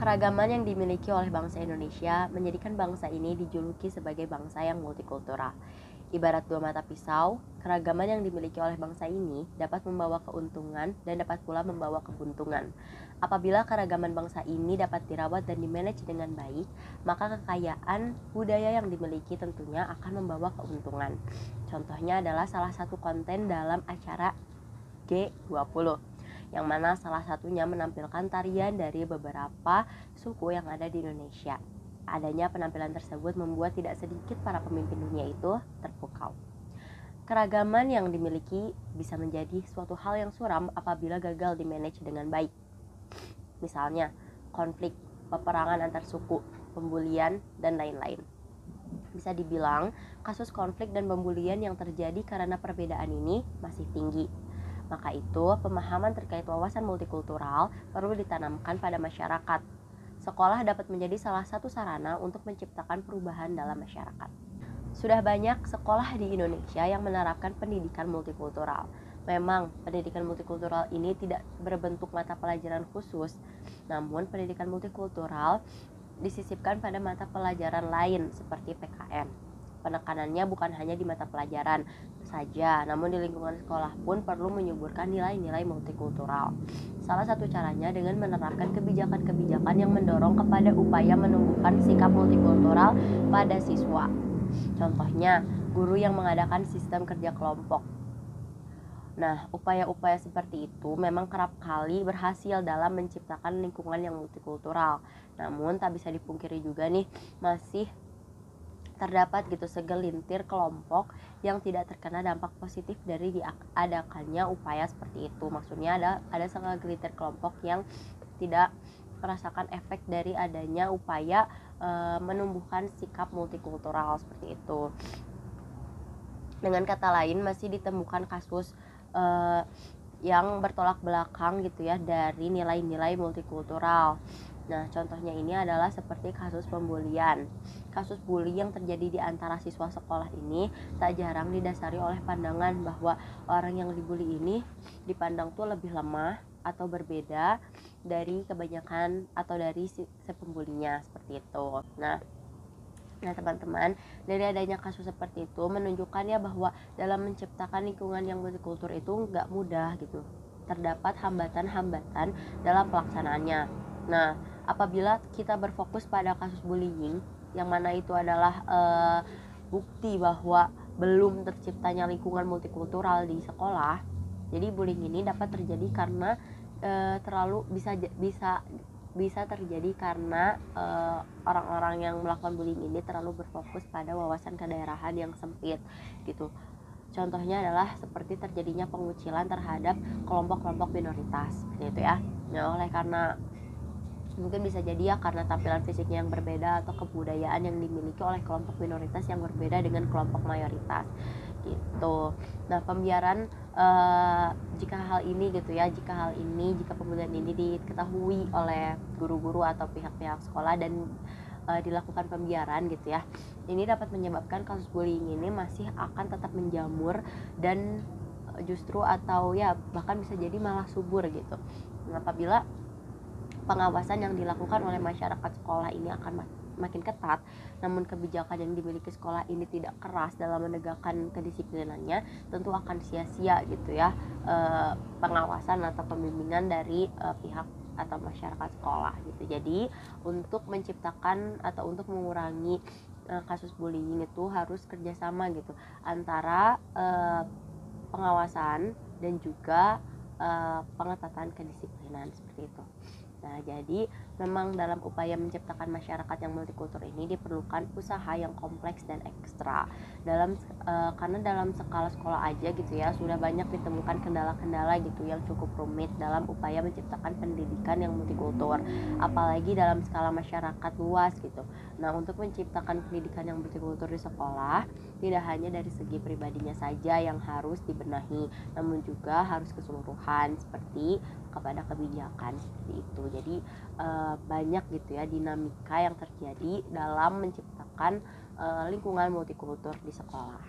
Keragaman yang dimiliki oleh bangsa Indonesia menjadikan bangsa ini dijuluki sebagai bangsa yang multikultural. Ibarat dua mata pisau, keragaman yang dimiliki oleh bangsa ini dapat membawa keuntungan dan dapat pula membawa kebuntungan. Apabila keragaman bangsa ini dapat dirawat dan dimanage dengan baik, maka kekayaan budaya yang dimiliki tentunya akan membawa keuntungan. Contohnya adalah salah satu konten dalam acara G20, yang mana salah satunya menampilkan tarian dari beberapa suku yang ada di Indonesia. Adanya penampilan tersebut membuat tidak sedikit para pemimpin dunia itu terpukau. Keragaman yang dimiliki bisa menjadi suatu hal yang suram apabila gagal dimanage dengan baik. Misalnya, konflik, peperangan antar suku, pembulian, dan lain-lain. Bisa dibilang, kasus konflik dan pembulian yang terjadi karena perbedaan ini masih tinggi. Maka itu, pemahaman terkait wawasan multikultural perlu ditanamkan pada masyarakat. Sekolah dapat menjadi salah satu sarana untuk menciptakan perubahan dalam masyarakat. Sudah banyak sekolah di Indonesia yang menerapkan pendidikan multikultural. Memang, pendidikan multikultural ini tidak berbentuk mata pelajaran khusus, namun pendidikan multikultural disisipkan pada mata pelajaran lain seperti PKN. Penekanannya bukan hanya di mata pelajaran saja, namun di lingkungan sekolah pun perlu menyuburkan nilai-nilai multikultural. Salah satu caranya dengan menerapkan kebijakan-kebijakan yang mendorong kepada upaya menumbuhkan sikap multikultural pada siswa. Contohnya, guru yang mengadakan sistem kerja kelompok. Nah, upaya-upaya seperti itu memang kerap kali berhasil dalam menciptakan lingkungan yang multikultural. Namun, tak bisa dipungkiri juga nih, masih terdapat gitu segelintir kelompok yang tidak terkena dampak positif dari diadakannya upaya seperti itu. Maksudnya ada segelintir kelompok yang tidak merasakan efek dari adanya upaya menumbuhkan sikap multikultural seperti itu. Dengan kata lain, masih ditemukan kasus yang bertolak belakang gitu ya dari nilai-nilai multikultural. Nah, contohnya ini adalah seperti kasus pembulian. Kasus bully yang terjadi di antara siswa sekolah ini tak jarang didasari oleh pandangan bahwa orang yang dibully ini dipandang tuh lebih lemah atau berbeda dari kebanyakan atau dari si pembulinya seperti itu. Nah, teman-teman, dari adanya kasus seperti itu menunjukkan ya bahwa dalam menciptakan lingkungan yang multikultur itu nggak mudah gitu. Terdapat hambatan-hambatan dalam pelaksanaannya. Nah, apabila kita berfokus pada kasus bullying, yang mana itu adalah bukti bahwa belum terciptanya lingkungan multikultural di sekolah. Jadi bullying ini dapat terjadi karena terlalu bisa terjadi karena orang-orang yang melakukan bullying ini terlalu berfokus pada wawasan kedaerahan yang sempit gitu. Contohnya adalah seperti terjadinya pengucilan terhadap kelompok-kelompok minoritas gitu ya. Nah, oleh karena mungkin bisa jadi ya karena tampilan fisiknya yang berbeda atau kebudayaan yang dimiliki oleh kelompok minoritas yang berbeda dengan kelompok mayoritas gitu. Nah, pembiaran jika hal ini jika pembulian ini diketahui oleh guru-guru atau pihak-pihak sekolah dan dilakukan pembiaran gitu ya, ini dapat menyebabkan kasus bullying ini masih akan tetap menjamur dan justru atau ya bahkan bisa jadi malah subur gitu. Nah, apabila pengawasan yang dilakukan oleh masyarakat sekolah ini akan makin ketat, namun kebijakan yang dimiliki sekolah ini tidak keras dalam menegakkan kedisiplinannya, tentu akan sia-sia gitu ya pengawasan atau pembimbingan dari pihak atau masyarakat sekolah gitu. Jadi untuk menciptakan atau untuk mengurangi kasus bullying itu harus kerjasama gitu antara pengawasan dan juga pengetatan kedisiplinan seperti itu. Nah, jadi memang dalam upaya menciptakan masyarakat yang multikultur ini diperlukan usaha yang kompleks dan ekstra. Karena dalam skala sekolah aja gitu ya sudah banyak ditemukan kendala-kendala gitu yang cukup rumit dalam upaya menciptakan pendidikan yang multikultur, apalagi dalam skala masyarakat luas gitu. Nah, untuk menciptakan pendidikan yang multikultur di sekolah tidak hanya dari segi pribadinya saja yang harus dibenahi, namun juga harus keseluruhan seperti kepada kebijakan seperti itu. Jadi banyak gitu ya dinamika yang terjadi dalam menciptakan lingkungan multikultur di sekolah.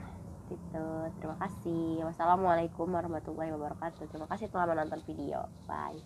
Gitu. Terima kasih. Wassalamualaikum warahmatullahi wabarakatuh. Terima kasih telah menonton video. Bye.